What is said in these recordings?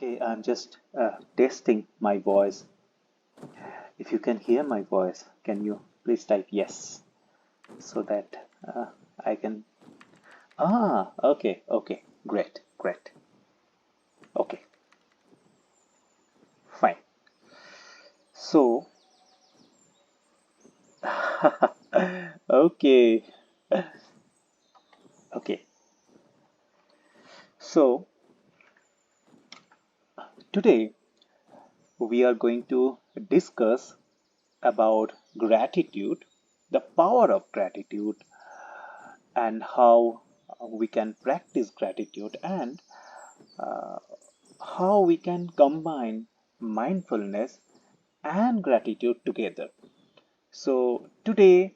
Okay, I'm just testing my voice. If you can hear my voice, can you please type yes so that I can. Okay, great. Okay, fine. So, okay, okay. So, today we are going to discuss about gratitude, the power of gratitude, and how we can practice gratitude and how we can combine mindfulness and gratitude together. So today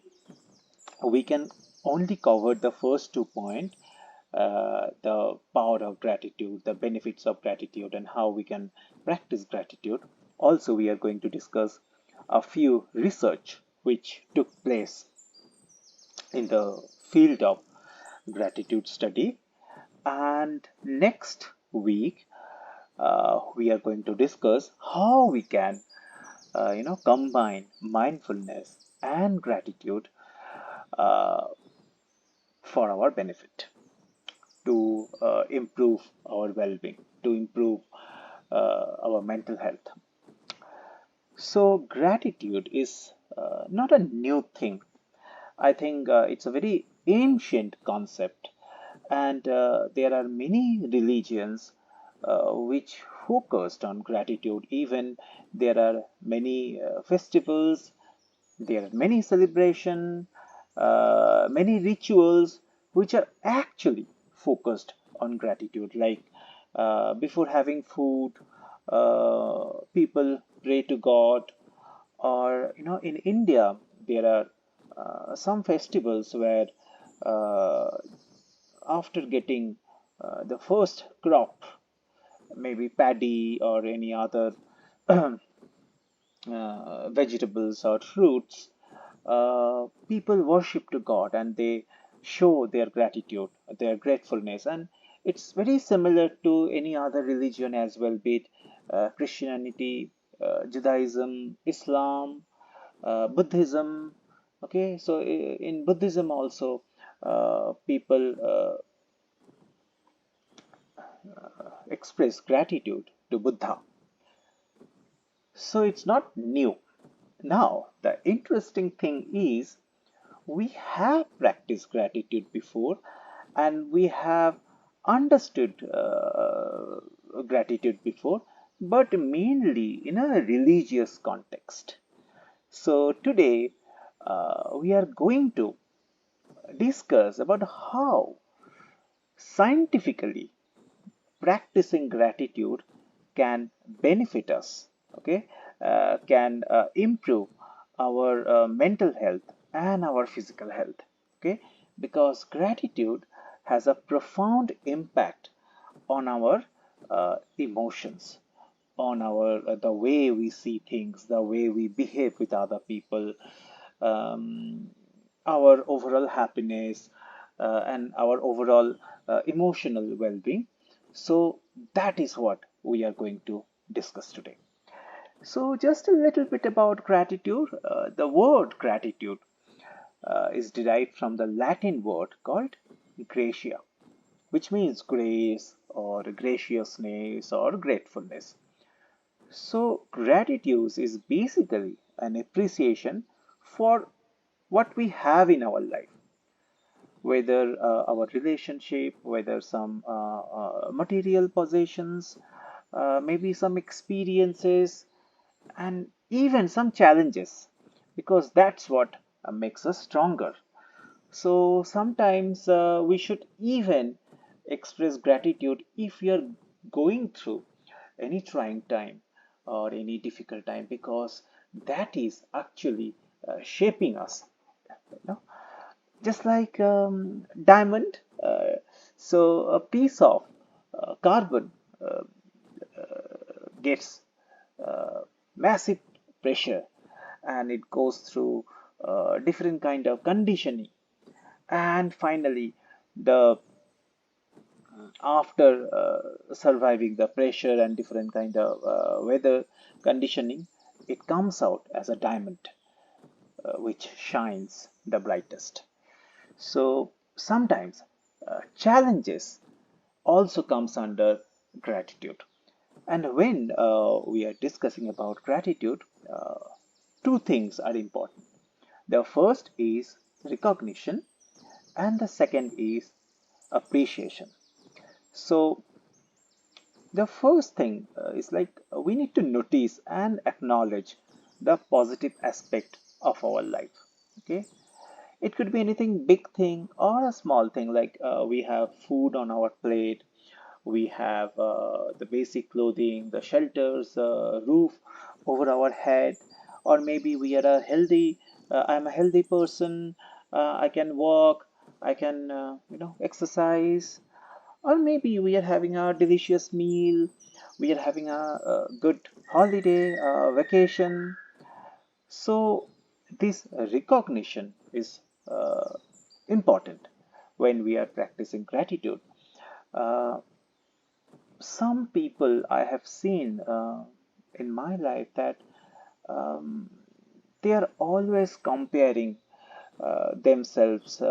we can only cover the first 2 points, the power of gratitude, the benefits of gratitude, and how we can practice gratitude. Also, we are going to discuss a few research which took place in the field of gratitude study. And next week, we are going to discuss how we can combine mindfulness and gratitude uh, for our benefit to improve our well-being, to improve our mental health. So gratitude is not a new thing. I think it's a very ancient concept, and there are many religions which focused on gratitude. Even there are many festivals, there are many celebration, many rituals which are actually focused on gratitude. Like before having food, people pray to God, or in India there are some festivals where uh, after getting the first crop, maybe paddy or any other vegetables or fruits, people worship to God and they show their gratitude, their gratefulness, and it's very similar to any other religion as well, be it Christianity, Judaism, Islam, Buddhism. Okay, so in Buddhism also, people express gratitude to Buddha. So it's not new. Now, the interesting thing is we have practiced gratitude before and we have understood gratitude before, but mainly in a religious context. So today we are going to discuss about how scientifically practicing gratitude can benefit us, okay, can improve our mental health and our physical health, okay, because gratitude has a profound impact on our emotions, on our the way we see things, the way we behave with other people, um, our overall happiness, and our overall emotional well-being. So that is what we are going to discuss today. So just a little bit about gratitude. The word gratitude is derived from the Latin word called gratia, which means grace or graciousness or gratefulness. So gratitude is basically an appreciation for what we have in our life, whether our relationship, whether some material possessions, maybe some experiences, and even some challenges, because that's what makes us stronger. So sometimes we should even express gratitude if we are going through any trying time or any difficult time, because that is actually shaping us. You know? Just like diamond, so a piece of carbon uh, gets massive pressure and it goes through different kind of conditioning, and finally the after surviving the pressure and different kind of weather conditioning, it comes out as a diamond which shines the brightest. So sometimes challenges also comes under gratitude. And when we are discussing about gratitude, two things are important. The first is recognition, and the second is appreciation. So the first thing is like we need to notice and acknowledge the positive aspect of our life. Okay, it could be anything big thing or a small thing, like we have food on our plate, we have the basic clothing, the shelters, roof over our head, or maybe we are a healthy, I'm a healthy person, I can walk, I can, exercise, or maybe we are having a delicious meal, we are having a good holiday, vacation. So this recognition is uh, important when we are practicing gratitude. Uh, some people I have seen in my life that um, they are always comparing themselves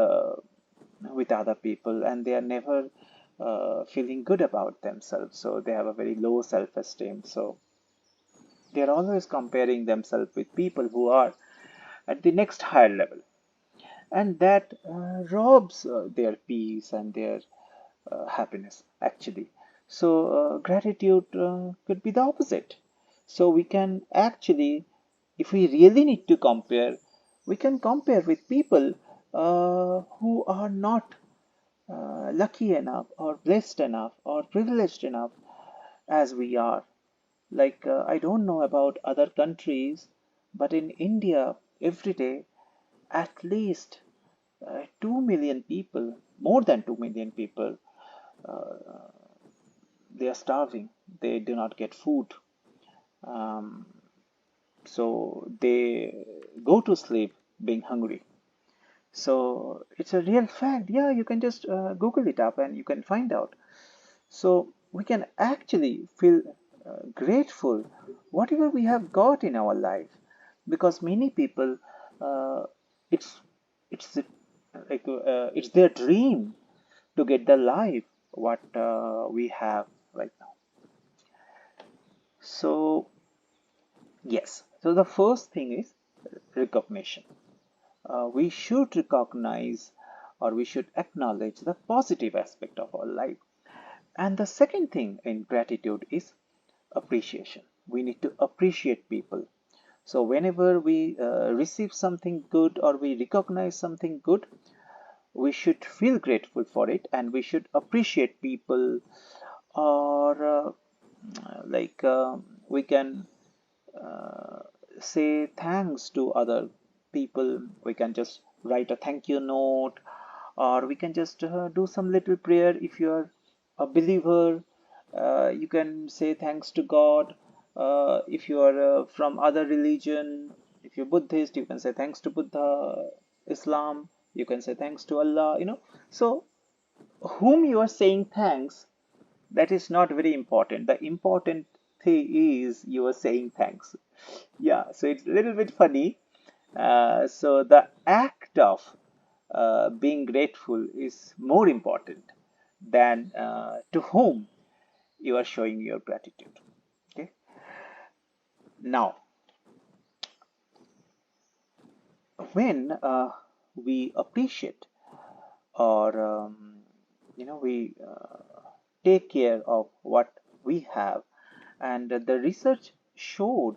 with other people, and they are never feeling good about themselves. So they have a very low self-esteem. So they are always comparing themselves with people who are at the next higher level, and that robs their peace and their happiness actually. So gratitude could be the opposite. So we can actually, if we really need to compare, we can compare with people who are not lucky enough or blessed enough or privileged enough as we are. Like I don't know about other countries, but in India every day at least 2 million people, more than 2 million people, they are starving. They do not get food. Um, so they go to sleep being hungry. So it's a real fact. Yeah, you can just Google it up and you can find out. So we can actually feel grateful whatever we have got in our life, because many people, uh, it's it's it's their dream to get the life what we have right now. So yes, so the first thing is recognition. We should recognize or we should acknowledge the positive aspect of our life. And the second thing in gratitude is appreciation. We need to appreciate people. So whenever we receive something good or we recognize something good, we should feel grateful for it, and we should appreciate people, or like we can uh, say thanks to other people. We can just write a thank you note, or we can just do some little prayer. If you are a believer, you can say thanks to God. If you are from other religion, if you're Buddhist, you can say thanks to Buddha. Islam, you can say thanks to Allah, so whom you are saying thanks, that is not very important. The important thing is you are saying thanks. Yeah, so it's a little bit funny. So the act of being grateful is more important than to whom you are showing your gratitude. Okay. Now, when we appreciate, or we take care of what we have, and the research showed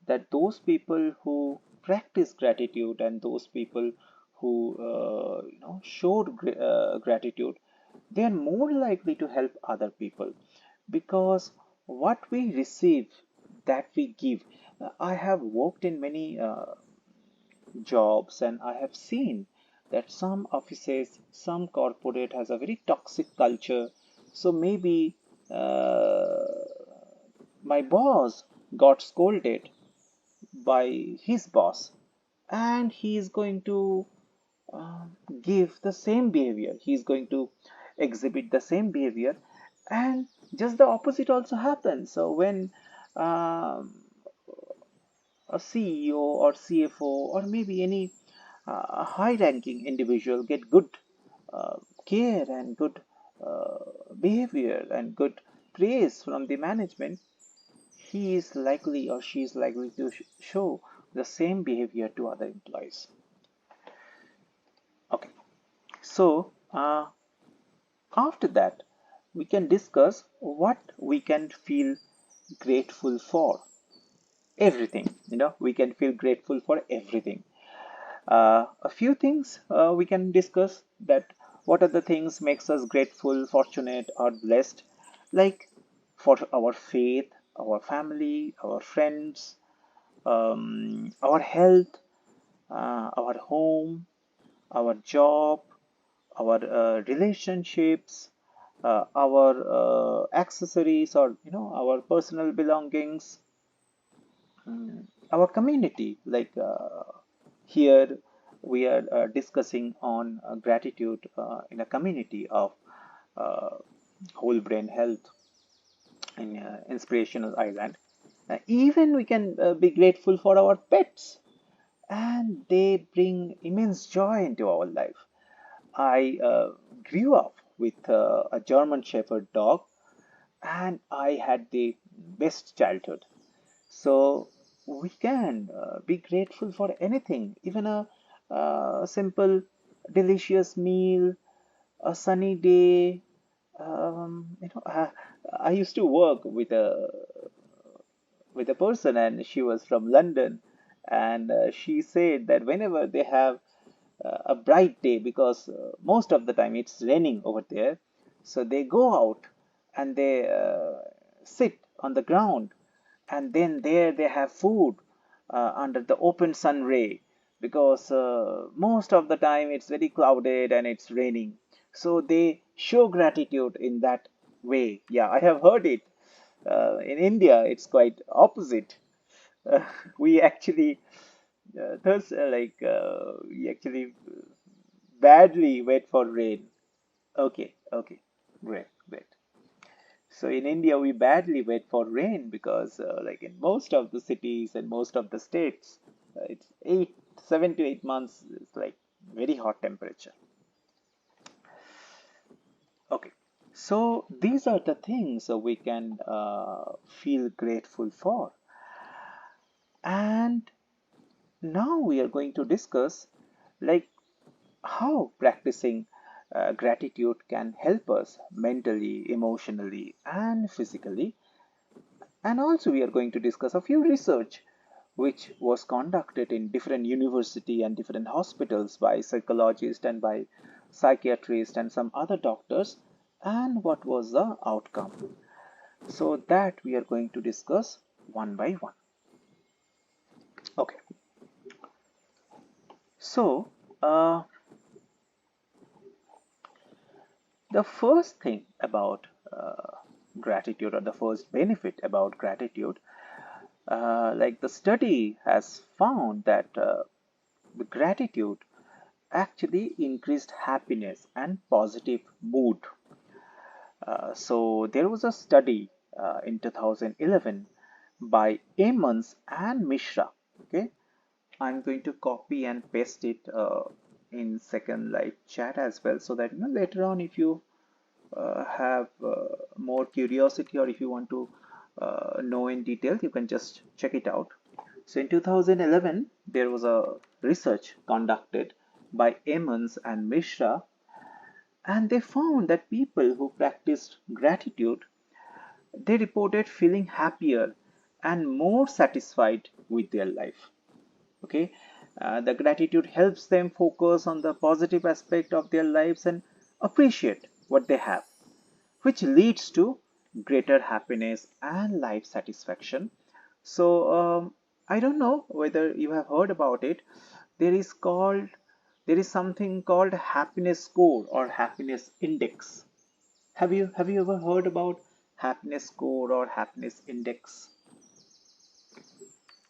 that those people who practice gratitude and those people who showed gratitude, they are more likely to help other people, because what we receive, that we give. I have worked in many jobs, and I have seen that some offices, some corporate has a very toxic culture. So maybe uh, my boss got scolded by his boss, and he is going to uh, give the same behavior. He is going to exhibit the same behavior, and just the opposite also happens. So when um, a CEO or CFO or maybe any high-ranking individual get good care and good uh, behavior and good praise from the management, he is likely or she is likely to show the same behavior to other employees. Okay, so after that, we can discuss what we can feel grateful for. Everything, we can feel grateful for everything. A few things we can discuss, that what are the things makes us grateful, fortunate, or blessed, like for our faith, our family, our friends, our health, our home, our job, our relationships, our accessories, or our personal belongings, our community. Like here we are discussing on gratitude in a community of uh, whole brain health in inspirational island. Even we can be grateful for our pets, and they bring immense joy into our life. I grew up with a German Shepherd dog, and I had the best childhood. So we can be grateful for anything, even a, simple, delicious meal, a sunny day. I used to work with a person, and she was from London, and she said that whenever they have a bright day, because most of the time it's raining over there, so they go out and they sit on the ground, and then there they have food under the open sun ray, because most of the time it's very clouded and it's raining, so they show gratitude in that way. Yeah, I have heard it. In India it's quite opposite. uh, we actually thus we actually badly wait for rain. Okay, okay, great, great. So in India, we badly wait for rain because, like in most of the cities and most of the states, it's 7 to 8 months. It's like very hot temperature. Okay, so these are the things we can feel grateful for. And now we are going to discuss like how practicing gratitude can help us mentally, emotionally, and physically. And also we are going to discuss a few research which was conducted in different university and different hospitals by psychologists and by psychiatrists and some other doctors, and what was the outcome. So that we are going to discuss one by one. Okay, so the first thing about gratitude, or the first benefit about gratitude, like the study has found that the gratitude actually increased happiness and positive mood. So there was a study in 2011 by Emmons and Mishra. Okay, I'm going to copy and paste it in second live chat as well, so that later on, if you have more curiosity, or if you want to know in detail, you can just check it out. So in 2011, there was a research conducted by Emmons and Mishra, and they found that people who practiced gratitude, they reported feeling happier and more satisfied with their life. Okay, the gratitude helps them focus on the positive aspect of their lives and appreciate what they have, which leads to greater happiness and life satisfaction. So I don't know whether you have heard about it. There is called there is something called happiness score or happiness index. Have you ever heard about happiness score or happiness index?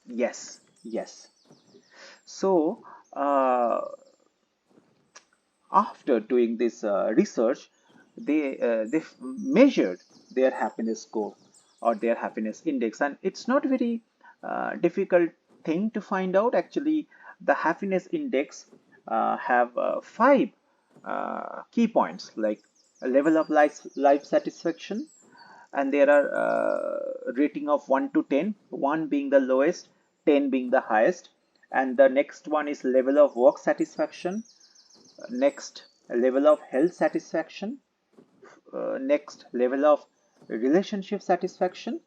Yes, yes. So after doing this research, they measured their happiness score or their happiness index, and it's not very difficult thing to find out. Actually, the happiness index have five key points, like a level of life satisfaction, and there are rating of 1 to 10, 1 being the lowest, 10 being the highest. And the next one is level of work satisfaction, next level of health satisfaction, next level of relationship satisfaction,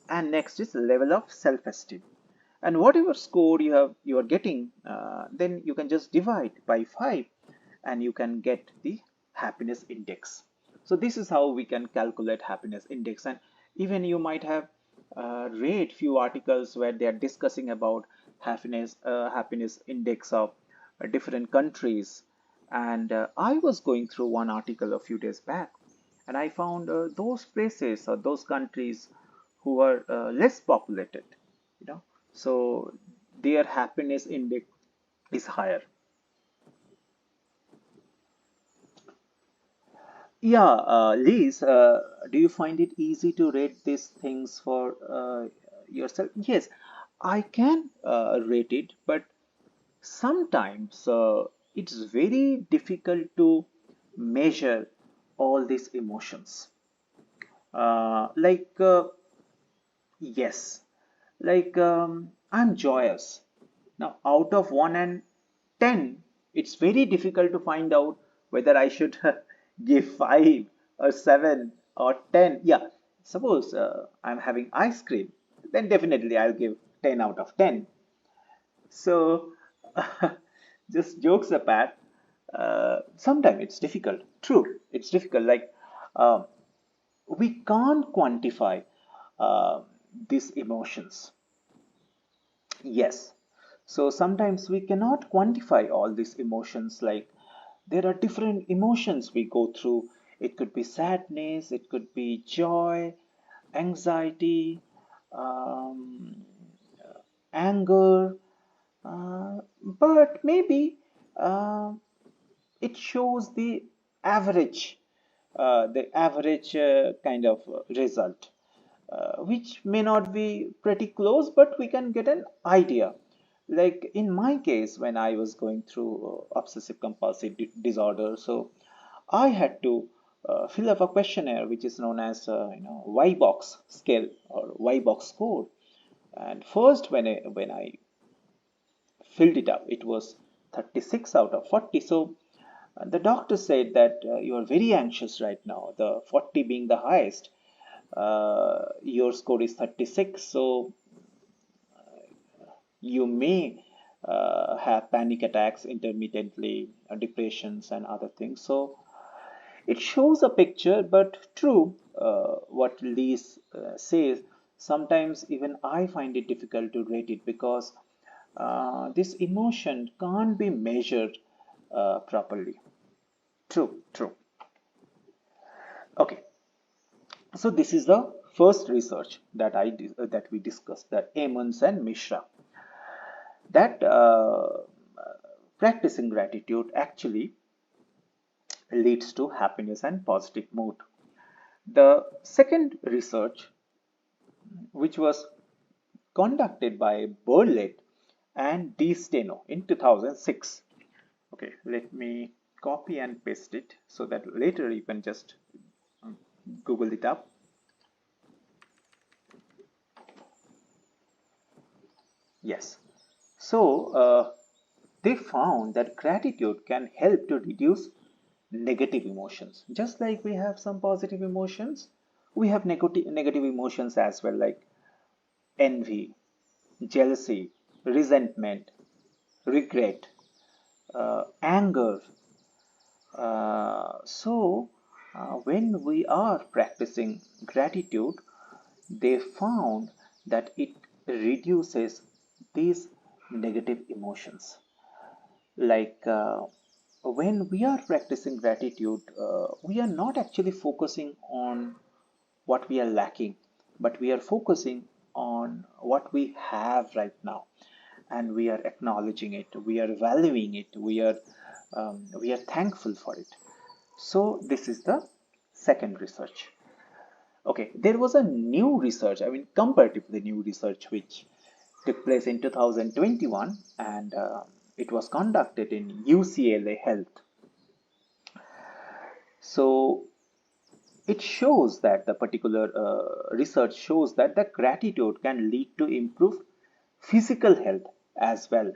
and next is level of self-esteem. And whatever score you are getting, then you can just divide by 5 and you can get the happiness index. So this is how we can calculate happiness index. And even you might have read few articles where they are discussing about happiness index of different countries. And I was going through one article a few days back, and I found those places or those countries who are less populated, you know, so their happiness index is higher. Yeah, Liz, do you find it easy to rate these things for yourself? Yes, I can rate it, but sometimes it's very difficult to measure all these emotions. Like, yes, like I'm joyous. Now, out of 1 and 10, it's very difficult to find out whether I should give 5 or 7 or 10. Yeah, suppose I'm having ice cream, then definitely I'll give 10 out of 10. So, just jokes apart, sometimes it's difficult. True, it's difficult. Like, uh, we can't quantify uh, these emotions. Yes. So sometimes we cannot quantify all these emotions. Like, there are different emotions we go through. It could be sadness, it could be joy, anxiety, um, anger, but maybe uh, it shows the average kind of result, which may not be pretty close, but we can get an idea. Like in my case, when I was going through obsessive compulsive disorder, so I had to fill up a questionnaire which is known as Y-box scale or Y-box score. And first, when I filled it up, it was 36 out of 40. So the doctor said that you are very anxious right now, the 40 being the highest. Your score is 36, so you may have panic attacks intermittently, depressions, and other things. So it shows a picture, but true, what Lise says, sometimes even I find it difficult to rate it because this emotion can't be measured properly. True, true. Okay, so this is the first research that we discussed, the Emmons and Mishra, that practicing gratitude actually leads to happiness and positive mood. The second research, which was conducted by Burlett and D. Steno in 2006. Okay, let me copy and paste it so that later you can just Google it up. Yes. So, they found that gratitude can help to reduce negative emotions. Just like we have some positive emotions, we have negative emotions as well, like envy, jealousy, resentment, regret, anger. When we are practicing gratitude, they found that it reduces these negative emotions. Like when we are practicing gratitude, we are not actually focusing on what we are lacking, but we are focusing on what we have right now, and we are acknowledging it, we are valuing it, we are thankful for it. So this is the second research. Okay, there was a new research, I mean, comparatively new research, which took place in 2021, and it was conducted in UCLA Health. So it shows that the particular research shows that the gratitude can lead to improved physical health as well.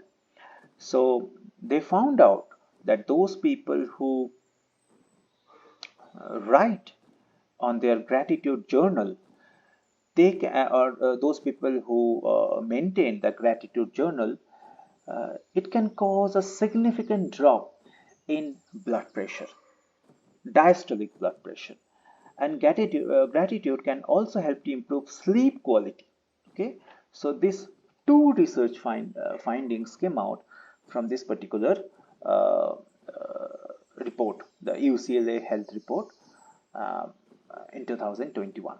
So they found out that those people who write on their gratitude journal, they can, or those people who maintain the gratitude journal, it can cause a significant drop in blood pressure, diastolic blood pressure. And gratitude can also help to improve sleep quality. Okay, so these two research findings came out from this particular uh, report, the UCLA health report, uh, in 2021.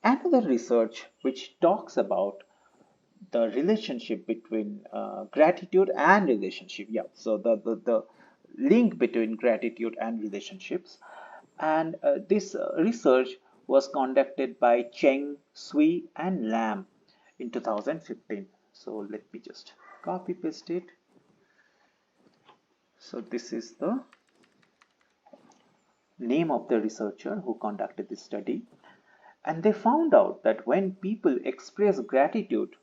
Another research which talks about the relationship between gratitude and relationship. Yeah, so the link between gratitude and relationships. And this research was conducted by Cheng, Sui, and Lam in 2015. So let me just copy paste it. So this is the name of the researcher who conducted this study. And they found out that when people express gratitude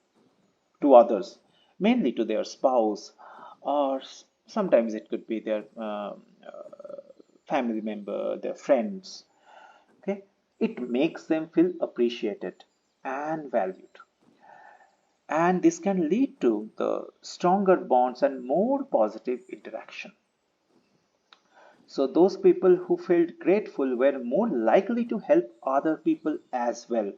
to others, mainly to their spouse, or sometimes it could be their family member, their friends. Okay, it makes them feel appreciated and valued, and this can lead to the stronger bonds and more positive interaction. So those people who felt grateful were more likely to help other people as well,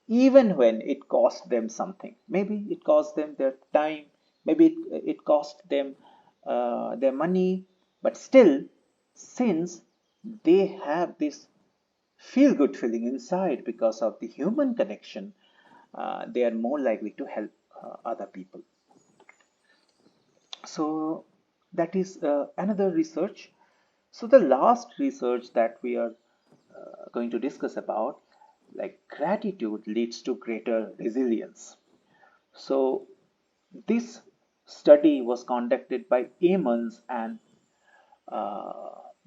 even when it cost them something. Maybe it cost them their time, maybe it cost them their money, but still, since they have this feel good feeling inside because of the human connection, they are more likely to help other people. So that is another research. So the last research that we are going to discuss about, like gratitude leads to greater resilience. So this study was conducted by Amons and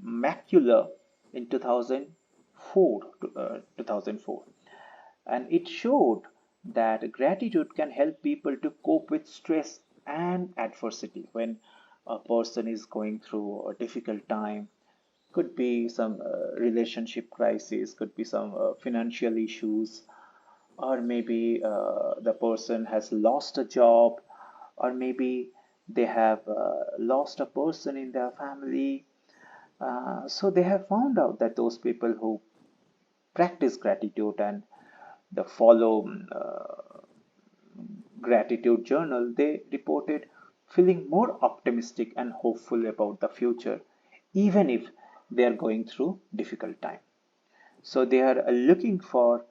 Macula in 2004, and it showed that gratitude can help people to cope with stress and adversity when a person is going through a difficult time. Could be some relationship crisis, could be some financial issues, or maybe the person has lost a job, or maybe they have lost a person in their family. So they have found out that those people who practice gratitude and the follow gratitude journal, they reported feeling more optimistic and hopeful about the future, even if they are going through difficult time. So they are looking for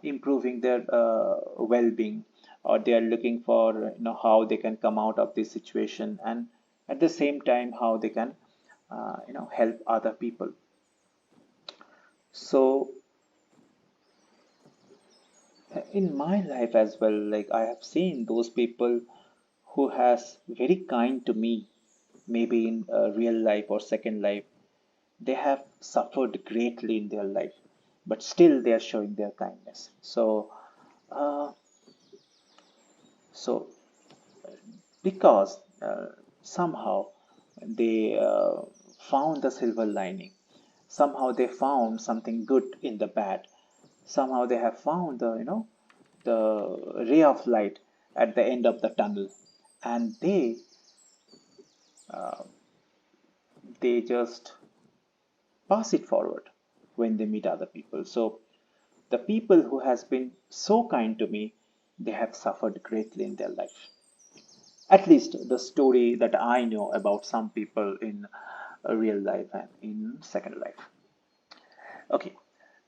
improving their well-being, or they are looking for how they can come out of this situation, and at the same time how they can help other people. So in my life as well, like I have seen those people who has very kind to me, maybe in real life or second life, they have suffered greatly in their life, but still they are showing their kindness. Uh, so because somehow they found the silver lining, somehow they found something good in the bad, somehow they have found the ray of light at the end of the tunnel, and they just pass it forward when they meet other people. So the people who has been so kind to me, they have suffered greatly in their life. At least the story that I know about some people in real life and in second life. Okay,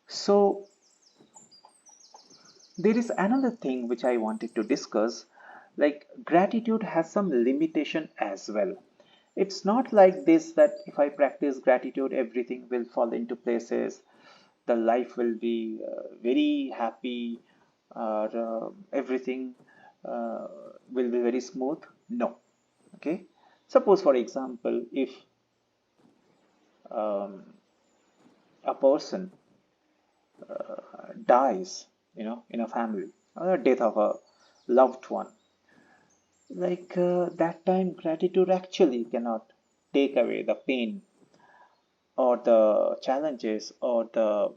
so there is another thing which I wanted to discuss. Like gratitude has some limitation as well. It's not like this that if I practice gratitude, everything will fall into places, the life will be very happy, or everything will be very smooth. No. Okay. Suppose, for example, if um, a person dies, in a family, or a death of a loved one, like that time, gratitude actually cannot take away the pain or the challenges or the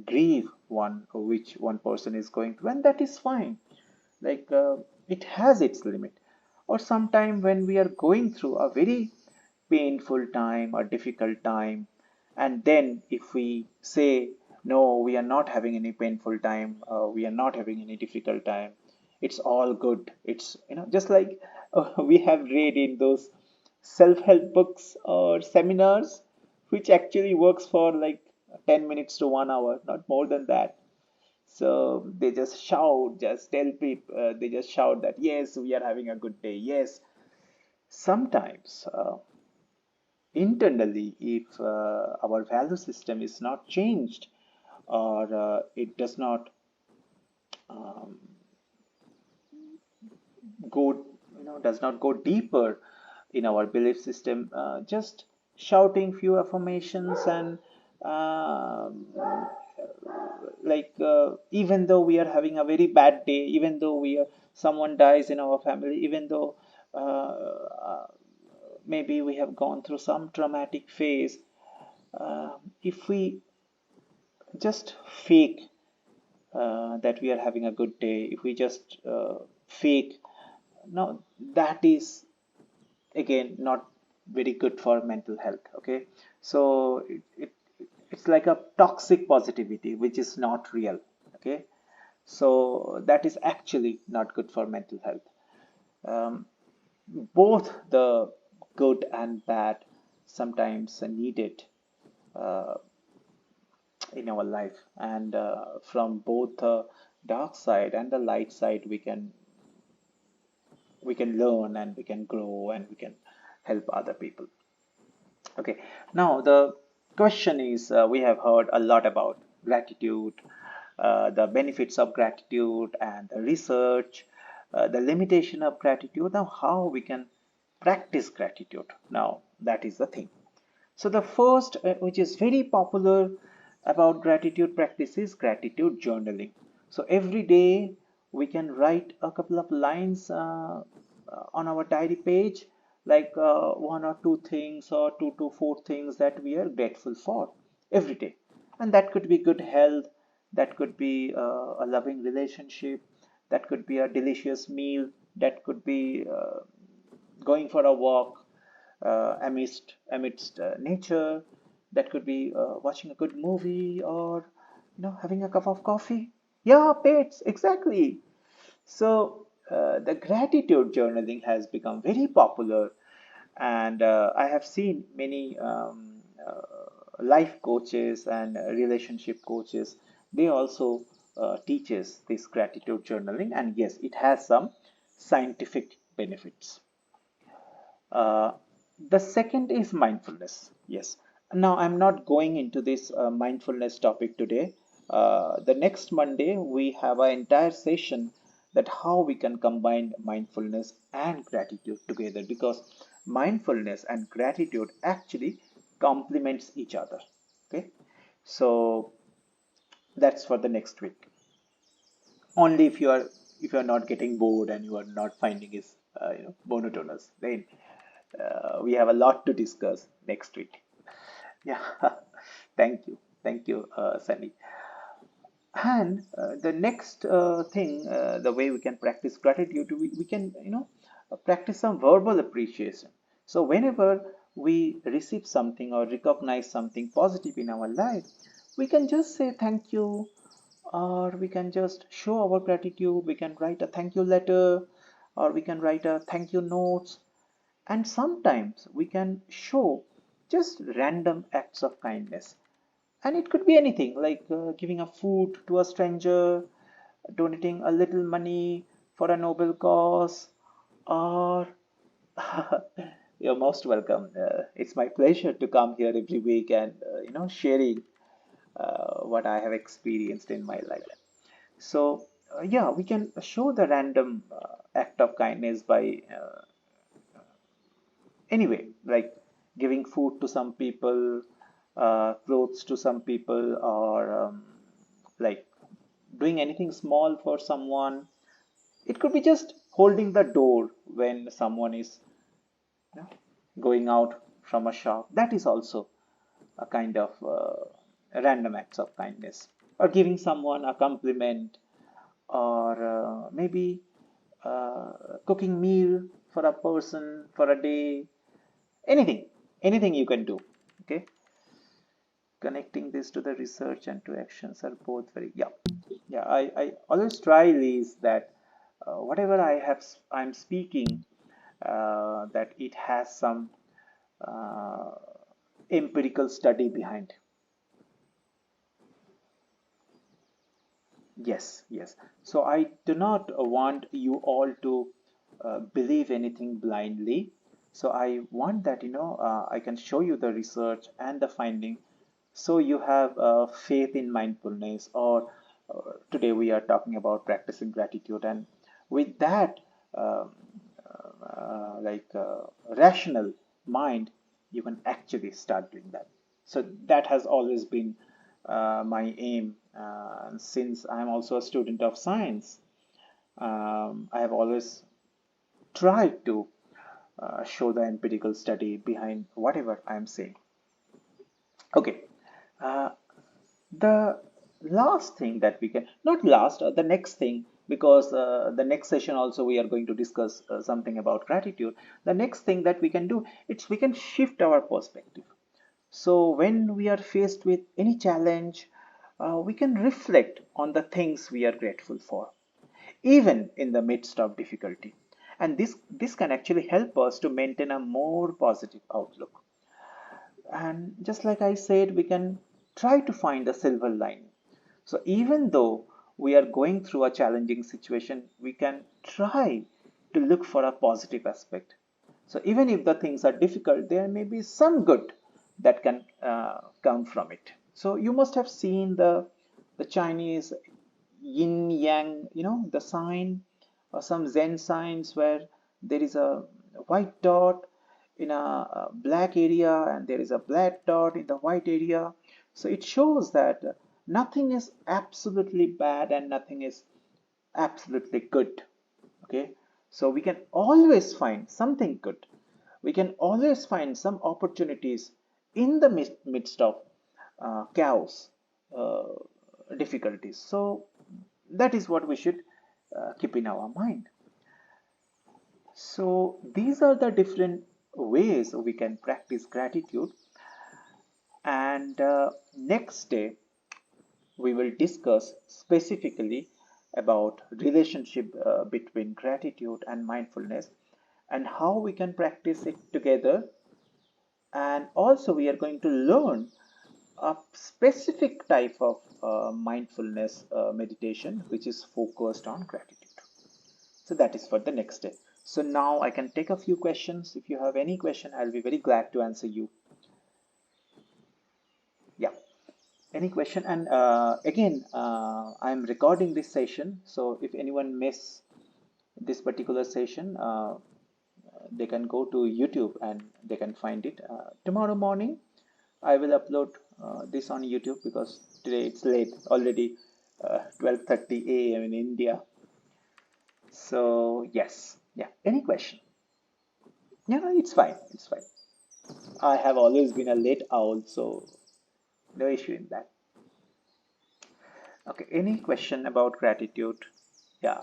grief one which one person is going through, and that is fine. Like it has its limit. Or sometime when we are going through a very painful time or difficult time, and then if we say no, we are not having any painful time, we are not having any difficult time, it's all good, it's just like we have read in those self-help books or seminars, which actually works for like 10 minutes to 1 hour, not more than that. So they just shout, just tell people, they just shout that, yes, we are having a good day. Yes, sometimes internally, if our value system is not changed, or it does not um, go, does not go deeper in our belief system, just shouting few affirmations and um like even though we are having a very bad day, even though someone dies in our family, even though uh, maybe we have gone through some traumatic phase, if we just fake that we are having a good day, if we just fake, now that is again not very good for mental health. Okay, so it's like a toxic positivity which is not real. Okay, so that is actually not good for mental health. um, Both the good and bad sometimes are needed uh, in our life, and from both the dark side and the light side we can learn and we can grow and we can help other people. Okay, now the question is, we have heard a lot about gratitude, the benefits of gratitude and the research, the limitation of gratitude. Now, how we can practice gratitude? Now, that is the thing. So the first, which is very popular about gratitude practice, is gratitude journaling. So every day we can write a couple of lines on our diary page, like one or two things or two to four things that we are grateful for every day. And that could be good health, that could be a loving relationship, that could be a delicious meal, that could be going for a walk amidst nature. That could be watching a good movie, or having a cup of coffee. Yeah, pets, exactly. So the gratitude journaling has become very popular, and I have seen many life coaches and relationship coaches. They also teaches this gratitude journaling, and yes, it has some scientific benefits. Uh, the second is mindfulness. Yes. Now, I'm not going into this mindfulness topic today. The next Monday, we have an entire session that how we can combine mindfulness and gratitude together, because mindfulness and gratitude actually complements each other. Okay. So that's for the next week. Only if you are not getting bored and you are not finding it monotonous, then we have a lot to discuss next week. Yeah, thank you, Sunny. And the next thing, the way we can practice gratitude, we can practice some verbal appreciation. So whenever we receive something or recognize something positive in our life, we can just say thank you, or we can just show our gratitude. We can write a thank you letter, or we can write a thank you notes. And sometimes we can show just random acts of kindness. And it could be anything, like giving a food to a stranger, donating a little money for a noble cause, or You're most welcome. It's my pleasure to come here every week and sharing what I have experienced in my life. So yeah, we can show the random act of kindness by anyway, like giving food to some people, clothes to some people, or like doing anything small for someone. It could be just holding the door when someone is you know, going out from a shop. That is also a kind of random acts of kindness, or giving someone a compliment, or maybe cooking meal for a person for a day. Anything, anything you can do. Okay, connecting this to the research and to actions are both very, yeah, yeah. I always try is that whatever I'm speaking, that it has some uh, empirical study behind. Yes, yes. So I do not want you all to believe anything blindly. So I want that, I can show you the research and the finding. So you have faith in mindfulness, or today we are talking about practicing gratitude. And with that, um, rational mind, you can actually start doing that. So that has always been my aim. Since I'm also a student of science, I have always tried to show the empirical study behind whatever I'm saying. Okay, uh, the last thing that we can, not last, the next thing, because the next session also we are going to discuss something about gratitude. The next thing that we can do, it's we can shift our perspective. So when we are faced with any challenge, we can reflect on the things we are grateful for, even in the midst of difficulty. And this can actually help us to maintain a more positive outlook. And just like I said, we can try to find the silver lining. So even though we are going through a challenging situation, we can try to look for a positive aspect. So even if the things are difficult, there may be some good that can come from it. So you must have seen the Chinese yin yang, the sign, or some Zen signs where there is a white dot in a black area, and there is a black dot in the white area. So it shows that nothing is absolutely bad and nothing is absolutely good. Okay, so we can always find something good. We can always find some opportunities in the midst of chaos, uh, difficulties. So that is what we should keep in our mind. So these are the different ways we can practice gratitude. And next day we will discuss specifically about relationship between gratitude and mindfulness, and how we can practice it together. And also we are going to learn a specific type of mindfulness meditation which is focused on gratitude. So that is for the next day. So now I can take a few questions. If you have any question, I'll be very glad to answer you. Yeah, any question? And again, I'm recording this session. So if anyone miss this particular session, they can go to YouTube and they can find it. Tomorrow morning, I will upload this on YouTube because today it's late already, 12:30 a.m. in India. So yes, yeah. Any question? Yeah, no, it's fine. It's fine. I have always been a late owl, so no issue in that. Okay, any question about gratitude? Yeah,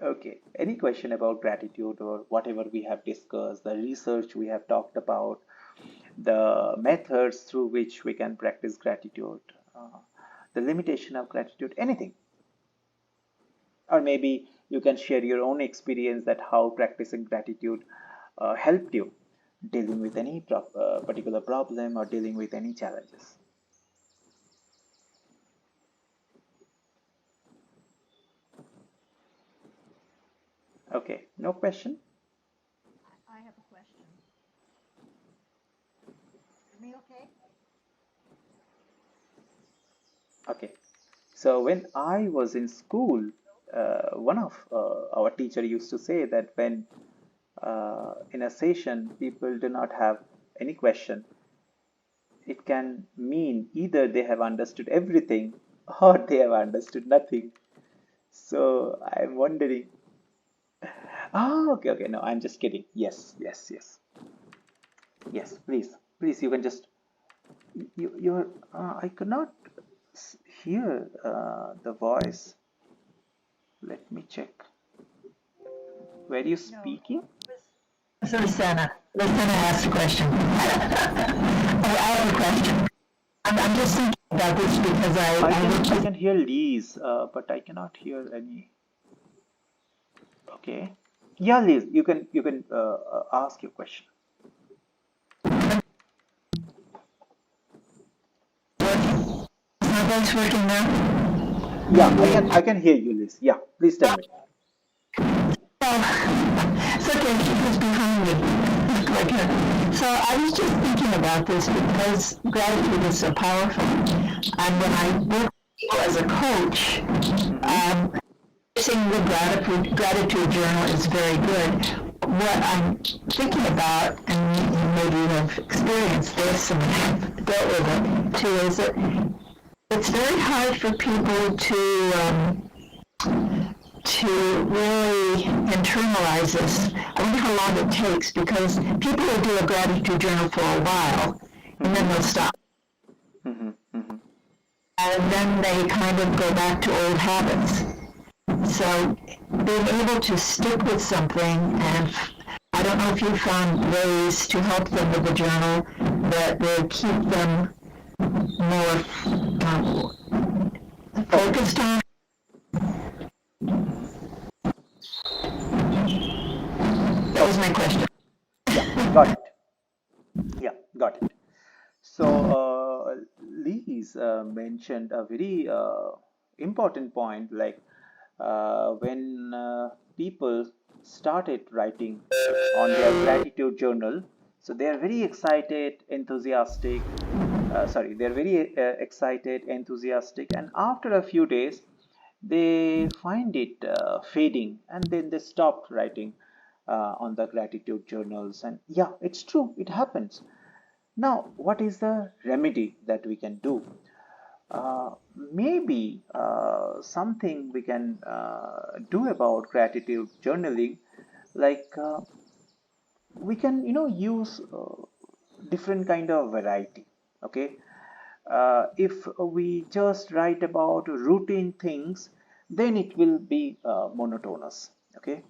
okay. Any question about gratitude or whatever we have discussed, the research we have talked about, the methods through which we can practice gratitude, the limitation of gratitude, anything. Or maybe you can share your own experience that how practicing gratitude helped you dealing with any particular problem or dealing with any challenges. Okay, no question? Okay. So when I was in school, one of our teacher used to say that when in a session people do not have any question, it can mean either they have understood everything or they have understood nothing. So I'm wondering. Ah, okay, okay. No, I'm just kidding. Yes, yes, yes, yes. Please, please. You can just. You're. I could not hear the voice. Let me check. Were you speaking? So Rosanna asked a question. I have a question. I'm just thinking about this because I work I with can hear Liz, but I cannot hear any. Okay. Yeah, Liz, you can ask your question. my voice working now. Yeah, I can hear you, Liz. Yeah, please tell me. It's okay, she was behind me. Like her. So I was just thinking about this because gratitude is so powerful. And when I work with people as a coach, Mm-hmm. using the gratitude journal is very good. What I'm thinking about, and maybe you have experienced this and have dealt with it too, is that it's very hard for people to really internalize this. I wonder how long it takes because people will do a gratitude journal for a while and then Mm-hmm. they'll stop. Mm-hmm. Mm-hmm. And then they kind of go back to old habits. So being able to stick with something, and I don't know if you found ways to help them with the journal that will keep them more Okay. focused on. Mm-hmm. That was Okay. my question. Yeah, got it. Yeah, got it. So, Liz mentioned a very important point, like when people started writing on their gratitude journal, so they are very excited, enthusiastic. Sorry, they're very excited, enthusiastic, and after a few days, they find it fading, and then they stopped writing on the gratitude journals. And yeah, it's true, it happens. Now, what is the remedy that we can do? Maybe something we can do about gratitude journaling, like we can, use different kind of variety. Okay, if we just write about routine things, then it will be monotonous. Okay,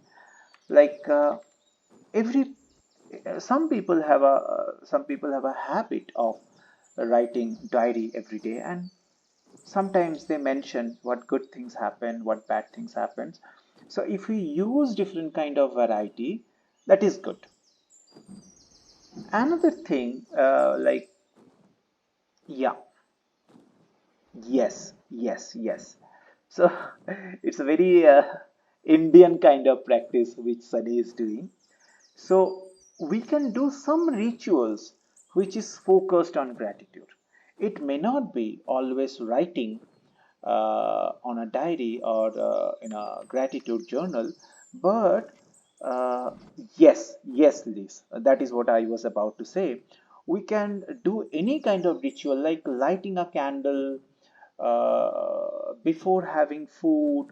like every some people have a habit of writing diary every day, and sometimes they mention what good things happen, what bad things happens. So if we use different kind of variety, that is good. Another thing, like, yeah, yes, yes, yes. So it's a very Indian kind of practice which Sunny is doing. So we can do some rituals which is focused on gratitude. It may not be always writing on a diary or in a gratitude journal, but uh, yes, yes, Liz, that is what I was about to say. We can do any kind of ritual like lighting a candle before having food,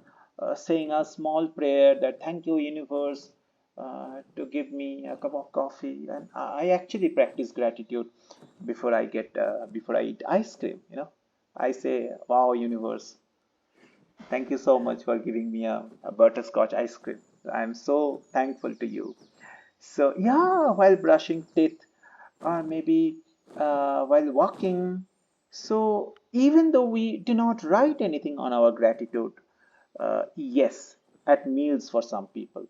saying a small prayer that thank you, universe, to give me a cup of coffee. And I actually practice gratitude before I eat ice cream. I say, wow, universe, thank you so much for giving me a butterscotch ice cream. I'm so thankful to you. So, yeah, while brushing teeth, or maybe while walking. So, even though we do not write anything on our gratitude, yes, at meals for some people,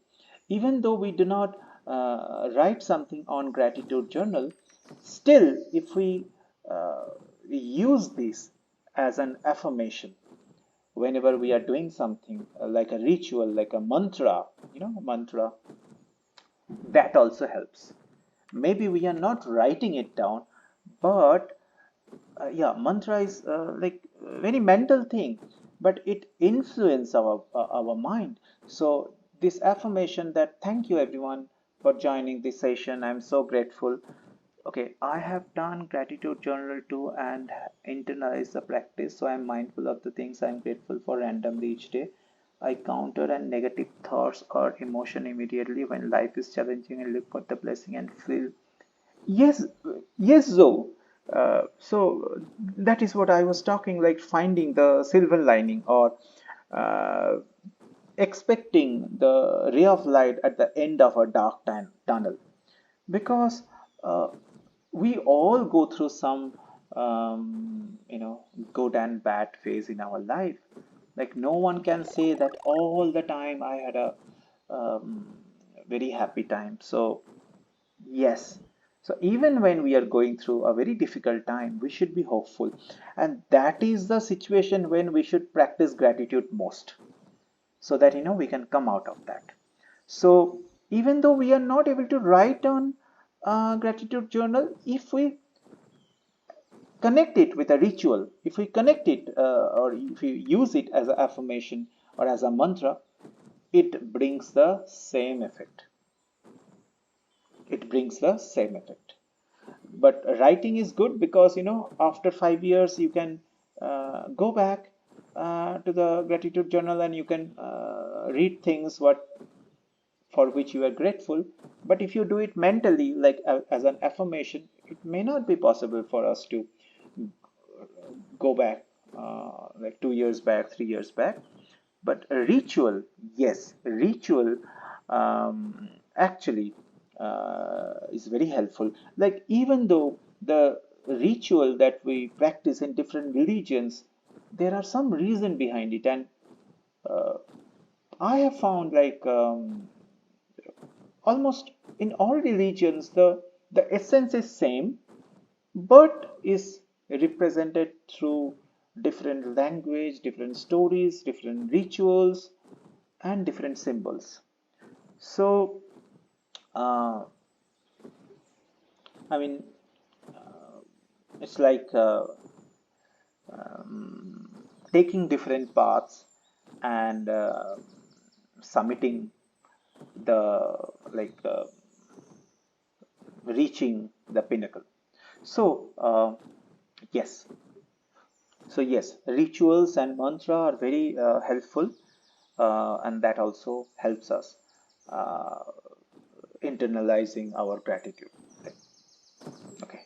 even though we do not write something on gratitude journal, still, if we use this as an affirmation, whenever we are doing something like a ritual, like a mantra, mantra, that also helps. Maybe we are not writing it down, But yeah, mantra is like very mental thing, but it influences our mind. So this affirmation that thank you everyone for joining this session, I'm so grateful. Okay, I have done gratitude journal too and internalized the practice, so I'm mindful of the things I'm grateful for randomly each day. I counter and negative thoughts or emotion immediately when life is challenging and look for the blessing and feel. Yes, yes, Zoe. So that is what I was talking, like finding the silver lining or uh, expecting the ray of light at the end of a dark tunnel. Because uh, we all go through some, good and bad phase in our life. Like no one can say that all the time I had a very happy time. So yes. So even when we are going through a very difficult time, we should be hopeful. And that is the situation when we should practice gratitude most so that we can come out of that. So even though we are not able to write on gratitude journal, if we connect it with a ritual, if we connect it or if we use it as an affirmation or as a mantra, it brings the same effect. It brings the same effect. But writing is good because after 5 years you can go back to the gratitude journal and you can read things what for which you are grateful. But if you do it mentally, like as an affirmation, it may not be possible for us to go back like 2 years back, 3 years back. But a ritual, yes, a ritual actually is very helpful. Like even though the ritual that we practice in different religions, there are some reason behind it, and uh, I have found like almost in all religions the essence is same, but is represented through different language, different stories, different rituals, and different symbols. So, uh, I mean, it's like taking different paths and submitting the like reaching the pinnacle. So, yes, so yes, rituals and mantra are very helpful, and that also helps us uh, internalizing our gratitude. Okay.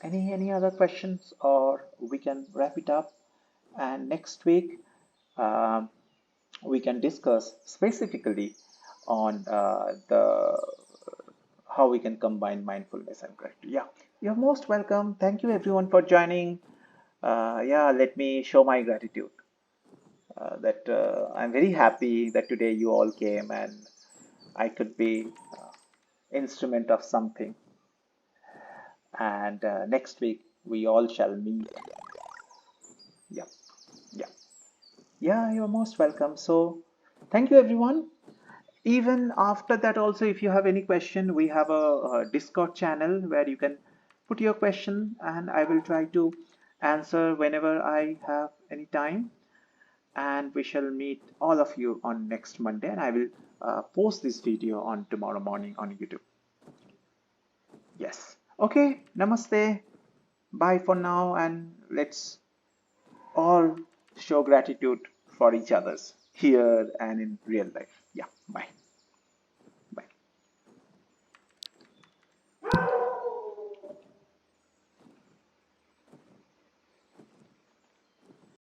Any other questions, or we can wrap it up? And next week, um, we can discuss specifically on the how we can combine mindfulness and gratitude. Yeah, you're most welcome. Thank you everyone for joining. Yeah, let me show my gratitude. That I'm very happy that today you all came and I could be instrument of something. And next week we all shall meet. Yeah, yeah, yeah. You're most welcome. So, thank you everyone. Even after that, also, if you have any question, we have a Discord channel where you can put your question, and I will try to answer whenever I have any time. And we shall meet all of you on next Monday, and I will post this video on tomorrow morning on YouTube. Yes. Okay. Namaste. Bye for now, and let's all show gratitude for each others here and in real life. Yeah. Bye.